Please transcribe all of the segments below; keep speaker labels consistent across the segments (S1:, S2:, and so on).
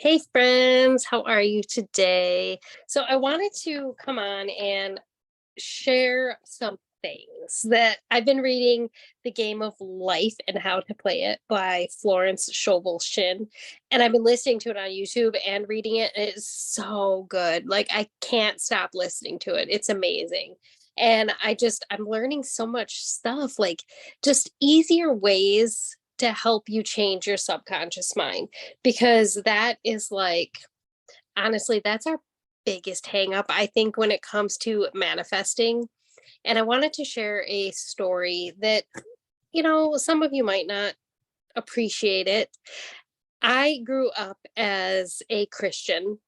S1: Hey friends, how are you today? So I wanted to come on and share some things that I've been reading The Game of Life and How to Play It by Florence Scovel Shinn. And I've been listening to it on YouTube and reading it. And it's so good. Like I can't stop listening to it. It's amazing. And I'm learning so much stuff, like just easier ways to help you change your subconscious mind, because that is like, honestly, that's our biggest hang up, I think, when it comes to manifesting. And I wanted to share a story that, some of you might not appreciate it. I grew up as a Christian,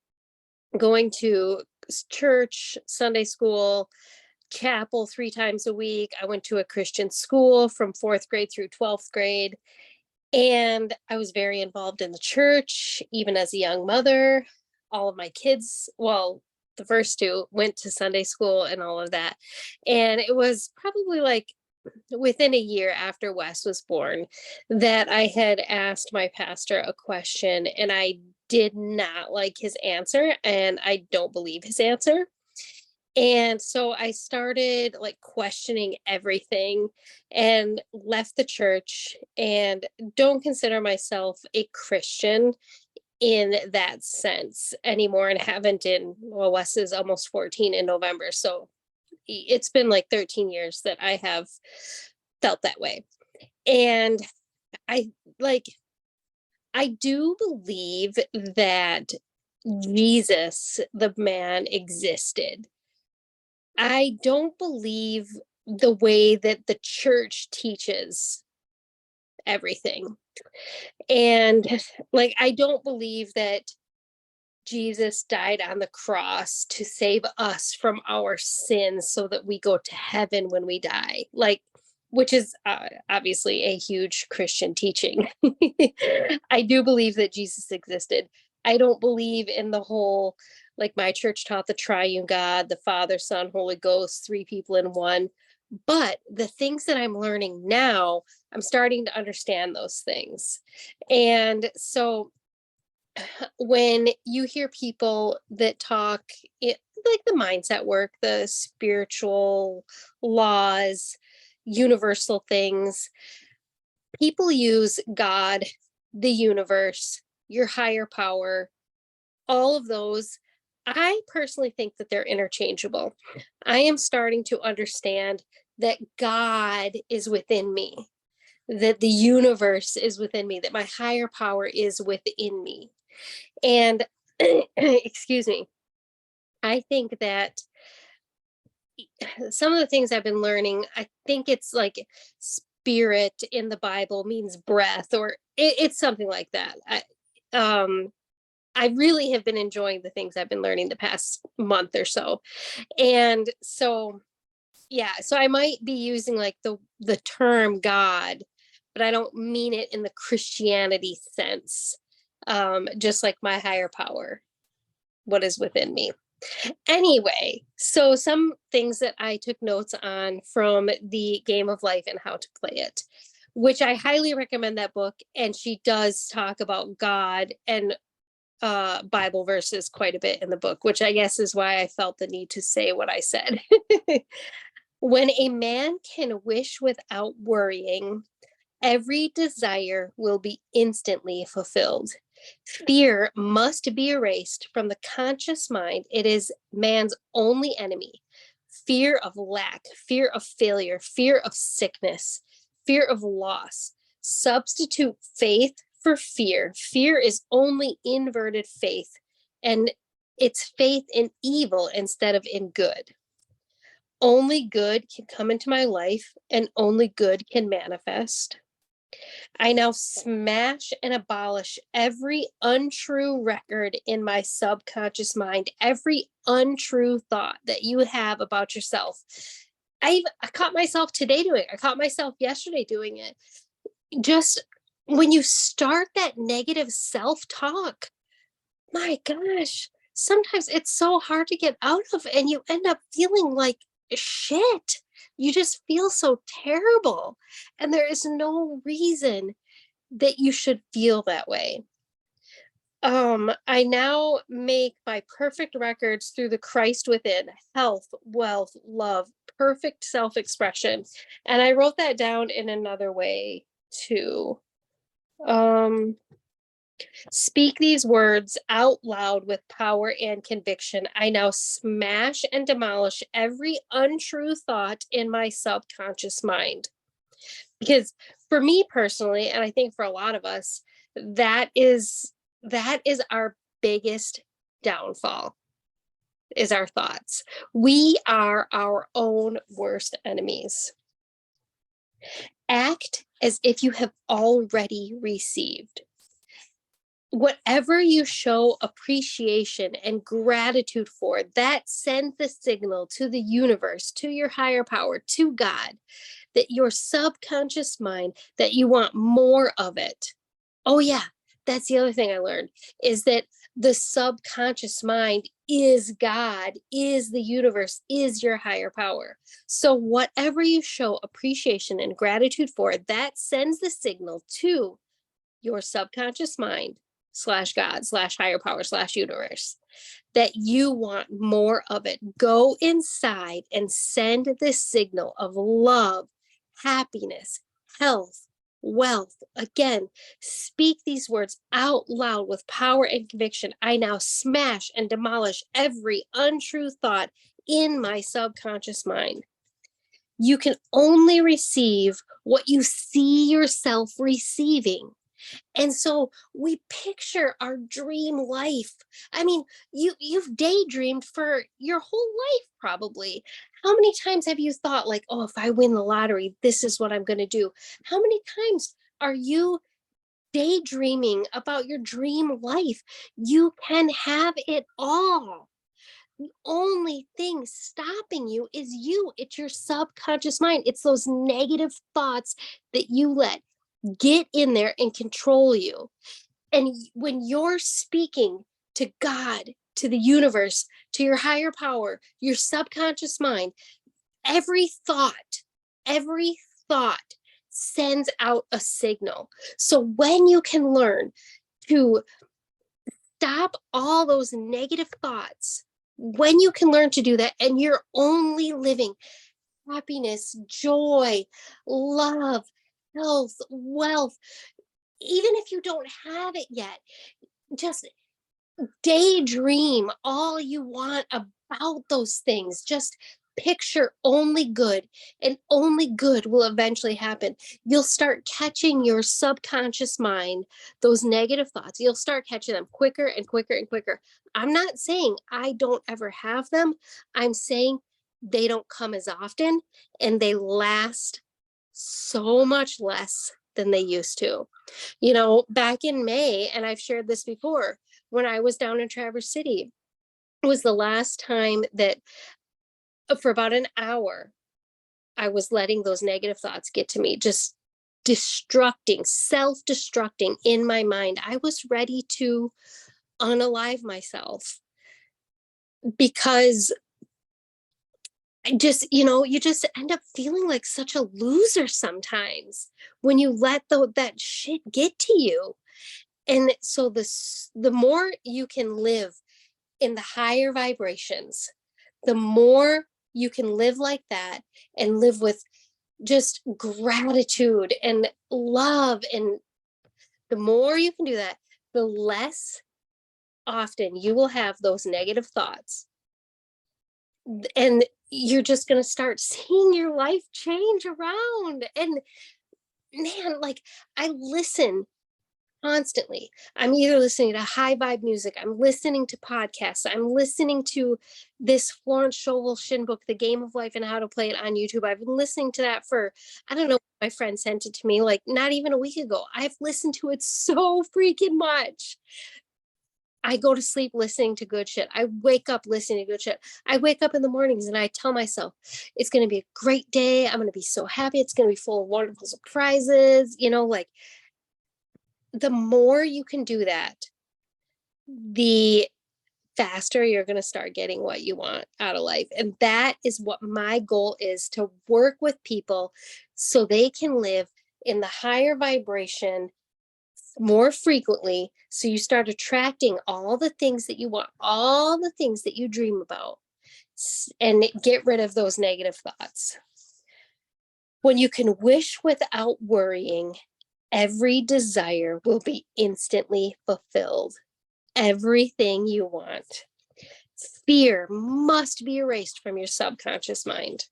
S1: going to church, Sunday school, chapel 3 times a week. I went to a Christian school from fourth grade through 12th grade. And I was very involved in the church, even as a young mother. All of my kids, well, the first two went to Sunday school and all of that. And it was probably like within a year after Wes was born that I had asked my pastor a question, and I did not like his answer, and I don't believe his answer. And so I started like questioning everything and left the church, and don't consider myself a Christian in that sense anymore, and haven't in, well, Wes is almost 14 in November. So it's been like 13 years that I have felt that way. And I like, I do believe that Jesus, the man, existed. I don't believe the way that the church teaches everything. And like, I don't believe that Jesus died on the cross to save us from our sins so that we go to heaven when we die. Like, which is obviously a huge Christian teaching. I do believe that Jesus existed. I don't believe in the whole, like my church taught, the triune God, the Father, Son, Holy Ghost, three people in one. But the things that I'm learning now, I'm starting to understand those things. And so when you hear people that talk it, like the mindset work, the spiritual laws, universal things, people use God, the universe, your higher power, all of those. I personally think that they're interchangeable. I am starting to understand that God is within me, that the universe is within me, that my higher power is within me. And excuse me, I think that some of the things I've been learning, I think it's like spirit in the Bible means breath, or it's something like that. Um, I really have been enjoying the things I've been learning the past month or so. And so, yeah, so I might be using like the term God, but I don't mean it in the Christianity sense. Just like my higher power, what is within me. Anyway, so some things that I took notes on from The Game of Life and How to Play It, which I highly recommend that book. And she does talk about God and Bible verses quite a bit in the book, which I guess is why I felt the need to say what I said. When a man can wish without worrying, every desire will be instantly fulfilled. Fear must be erased from the conscious mind. It is man's only enemy. Fear of lack, fear of failure, fear of sickness, fear of loss. Substitute faith for fear. Fear is only inverted faith, and it's faith in evil instead of in good. Only good can come into my life, and only good can manifest. I now smash and abolish every untrue record in my subconscious mind, every untrue thought that you have about yourself. I caught myself today doing it. I caught myself yesterday doing it. Just when you start that negative self talk, my gosh, sometimes it's so hard to get out of, and you end up feeling like shit. You just feel so terrible. And there is no reason that you should feel that way. I now make my perfect records through the Christ within, health, wealth, love, perfect self-expression. And I wrote that down in another way too. Um, Speak these words out loud with power and conviction. I now smash and demolish every untrue thought in my subconscious mind. Because for me personally, and I think for a lot of us, that is that is our biggest downfall, is our thoughts. We are our own worst enemies. Act as if you have already received. Whatever you show appreciation and gratitude for, that sends the signal to the universe, to your higher power, to God, that your subconscious mind, that you want more of it. Oh yeah, that's the other thing I learned, is that the subconscious mind is God, is the universe, is your higher power. So whatever you show appreciation and gratitude for, that sends the signal to your subconscious mind slash God slash higher power slash universe that you want more of it. Go inside and send this signal of love, happiness, health, wealth. Again, speak these words out loud with power and conviction. I now smash and demolish every untrue thought in my subconscious mind. You can only receive what you see yourself receiving. And so we picture our dream life. I mean, you've daydreamed for your whole life probably. How many times have you thought like, "Oh, if I win the lottery, this is what I'm going to do." How many times are you daydreaming about your dream life? You can have it all. The only thing stopping you is you. It's your subconscious mind. It's those negative thoughts that you let get in there and control you. And when you're speaking to God, to the universe, to your higher power, your subconscious mind, every thought, every thought sends out a signal. So when you can learn to stop all those negative thoughts, when you can learn to do that, and you're only living happiness, joy, love, health, wealth, even if you don't have it yet, just daydream all you want about those things. Just picture only good, and only good will eventually happen. You'll start catching your subconscious mind, those negative thoughts. You'll start catching them quicker and quicker and quicker. I'm not saying I don't ever have them. I'm saying they don't come as often, and they last so much less than they used to. Back in May, and I've shared this before, when I was down in Traverse City, it was the last time that for about an hour, I was letting those negative thoughts get to me, just self destructing in my mind. I was ready to unalive myself because you just end up feeling like such a loser sometimes when you let that shit get to you. And so the more you can live in the higher vibrations, the more you can live like that and live with just gratitude and love. And the more you can do that, the less often you will have those negative thoughts. And you're just going to start seeing your life change around. And man, like I listen constantly. I'm either listening to high vibe music, I'm listening to podcasts, I'm listening to this Florence Scovel Shinn book, The Game of Life and How to Play It, on YouTube. I've been listening to that for, I don't know, my friend sent it to me like not even a week ago. I've listened to it so freaking much. I go to sleep listening to good shit. I wake up listening to good shit. I wake up in the mornings and I tell myself, it's going to be a great day. I'm going to be so happy. It's going to be full of wonderful surprises. Like the more you can do that, the faster you're going to start getting what you want out of life. And that is what my goal is, to work with people so they can live in the higher vibration more frequently. So you start attracting all the things that you want, all the things that you dream about, and get rid of those negative thoughts. When you can wish without worrying, every desire will be instantly fulfilled. Everything you want. Fear must be erased from your subconscious mind.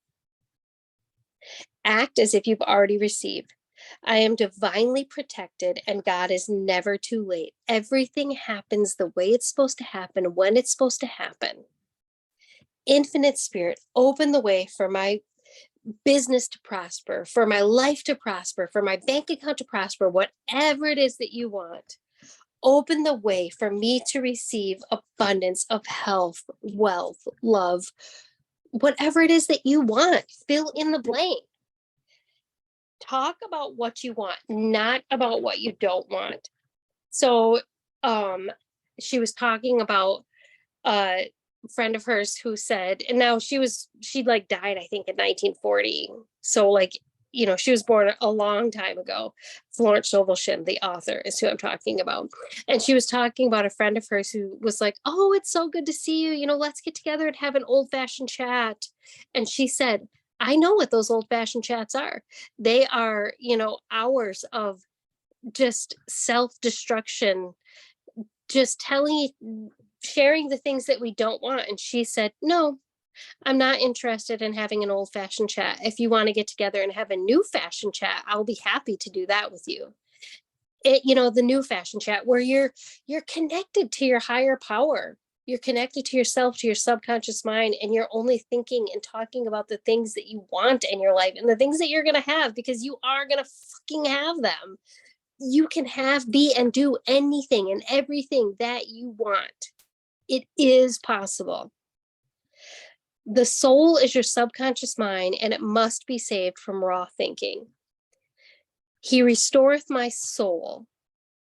S1: Act as if you've already received. I am divinely protected and God is never too late. Everything happens the way it's supposed to happen, when it's supposed to happen. Infinite Spirit, open the way for my business to prosper, for my life to prosper, for my bank account to prosper, whatever it is that you want. Open the way for me to receive abundance of health, wealth, love, whatever it is that you want. Fill in the blank. Talk about what you want, not about what you don't want. So she was talking about a friend of hers who said, and now she like died, I think, in 1940. So like, you know, she was born a long time ago. Florence Scovel Shinn, the author, is who I'm talking about. And she was talking about a friend of hers who was like, oh, it's so good to see you. You know, let's get together and have an old fashioned chat. And she said, I know what those old fashioned chats are. They are, you know, hours of just self destruction, just sharing the things that we don't want. And she said, no, I'm not interested in having an old fashioned chat. If you want to get together and have a new fashioned chat, I'll be happy to do that with you. You know, the new fashioned chat where you're connected to your higher power. You're connected to yourself, to your subconscious mind, and you're only thinking and talking about the things that you want in your life and the things that you're going to have, because you are going to fucking have them. You can have, be, and do anything and everything that you want. It is possible. The soul is your subconscious mind, and it must be saved from raw thinking. He restoreth my soul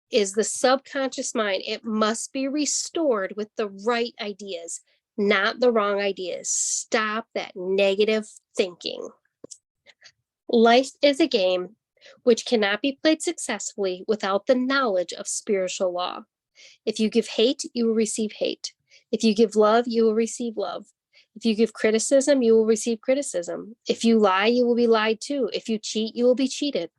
S1: is the subconscious mind. It must be restored with the right ideas, not the wrong ideas. Stop that negative thinking. Life is a game which cannot be played successfully without the knowledge of spiritual law. If you give hate, you will receive hate. If you give love, you will receive love. If you give criticism, you will receive criticism. If you lie, you will be lied to. If you cheat, you will be cheated.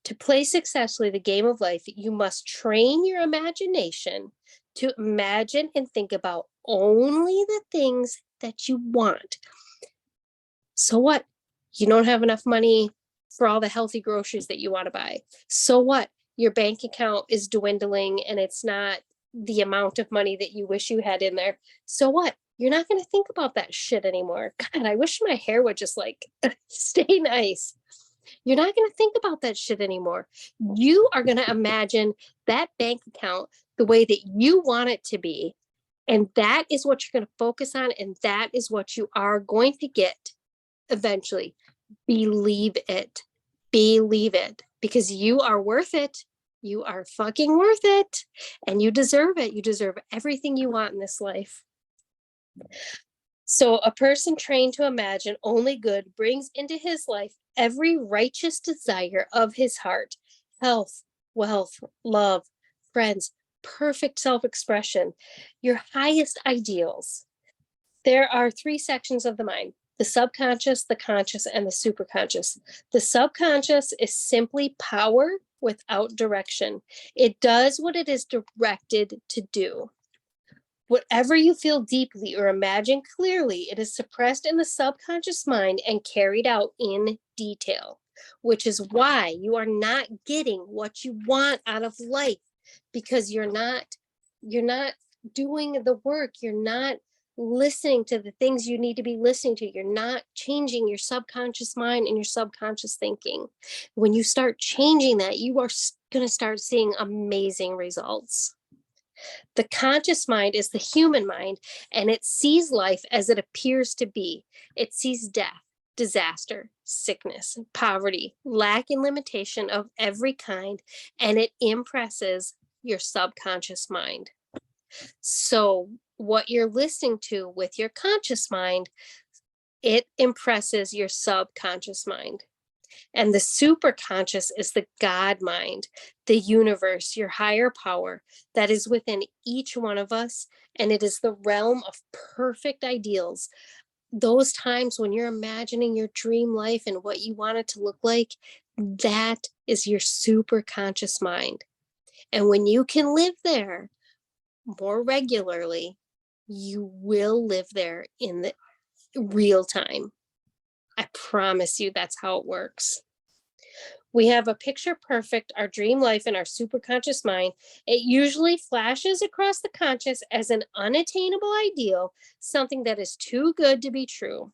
S1: To play successfully the game of life, you must train your imagination to imagine and think about only the things that you want. So what? You don't have enough money for all the healthy groceries that you want to buy. So what? Your bank account is dwindling and it's not the amount of money that you wish you had in there. So what? You're not going to think about that shit anymore. God, I wish my hair would just like stay nice. You're not going to think about that shit anymore. You are going to imagine that bank account the way that you want it to be. And that is what you're going to focus on. And that is what you are going to get eventually. Believe it. Believe it. Because you are worth it. You are fucking worth it. And you deserve it. You deserve everything you want in this life. So a person trained to imagine only good brings into his life every righteous desire of his heart: health, wealth, love, friends, perfect self-expression, your highest ideals. There are 3 sections of the mind: the subconscious, the conscious, and the superconscious. The subconscious is simply power without direction. It does what it is directed to do. Whatever you feel deeply or imagine clearly, it is suppressed in the subconscious mind and carried out in detail, which is why you are not getting what you want out of life, because you're not doing the work. You're not listening to the things you need to be listening to. You're not changing your subconscious mind and your subconscious thinking. When you start changing that, you are going to start seeing amazing results. The conscious mind is the human mind, and it sees life as it appears to be. It sees death, disaster, sickness, poverty, lack and limitation of every kind, and it impresses your subconscious mind. So what you're listening to with your conscious mind, it impresses your subconscious mind. And the super conscious is the God mind, the universe, your higher power that is within each one of us. And it is the realm of perfect ideals. Those times when you're imagining your dream life and what you want it to look like, that is your super conscious mind. And when you can live there more regularly, you will live there in the real time. I promise you that's how it works. We have a picture perfect, our dream life in our superconscious mind. It usually flashes across the conscious as an unattainable ideal, something that is too good to be true.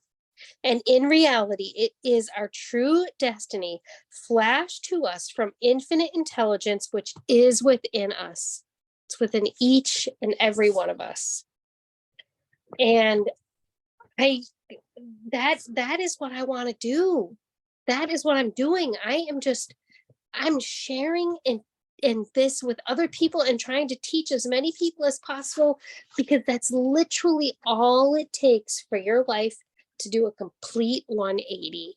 S1: And in reality, it is our true destiny flashed to us from infinite intelligence, which is within us. It's within each and every one of us. And I that is what I want to do. That is what I'm doing. I'm sharing in this with other people and trying to teach as many people as possible, because that's literally all it takes for your life to do a complete 180.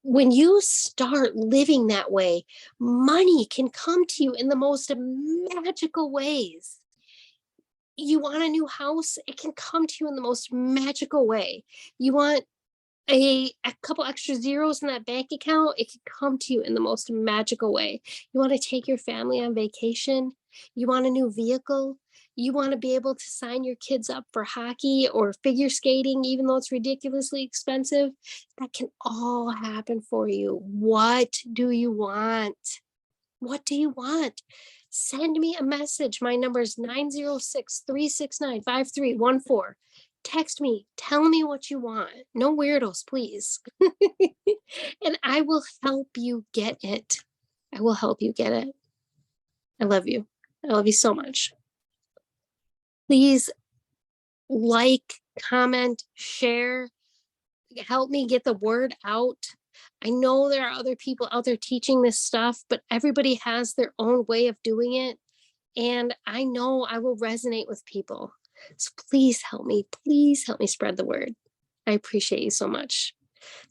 S1: When you start living that way, money can come to you in the most magical ways. You want a new house, it can come to you in the most magical way. You want a couple extra zeros in that bank account, it can come to you in the most magical way. You want to take your family on vacation, you want a new vehicle, you want to be able to sign your kids up for hockey or figure skating, even though it's ridiculously expensive. That can all happen for you. What do you want? What do you want? Send me a message. My number is 906-369-5314. Text me. Tell me what you want. No weirdos, please. And I will help you get it. I will help you get it. I love you. I love you so much. Please like, comment, share, help me get the word out. I know there are other people out there teaching this stuff, but everybody has their own way of doing it. And I know I will resonate with people. So please help me. Please help me spread the word. I appreciate you so much.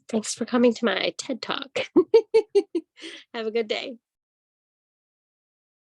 S1: Thanks for coming to my TED Talk. Have a good day.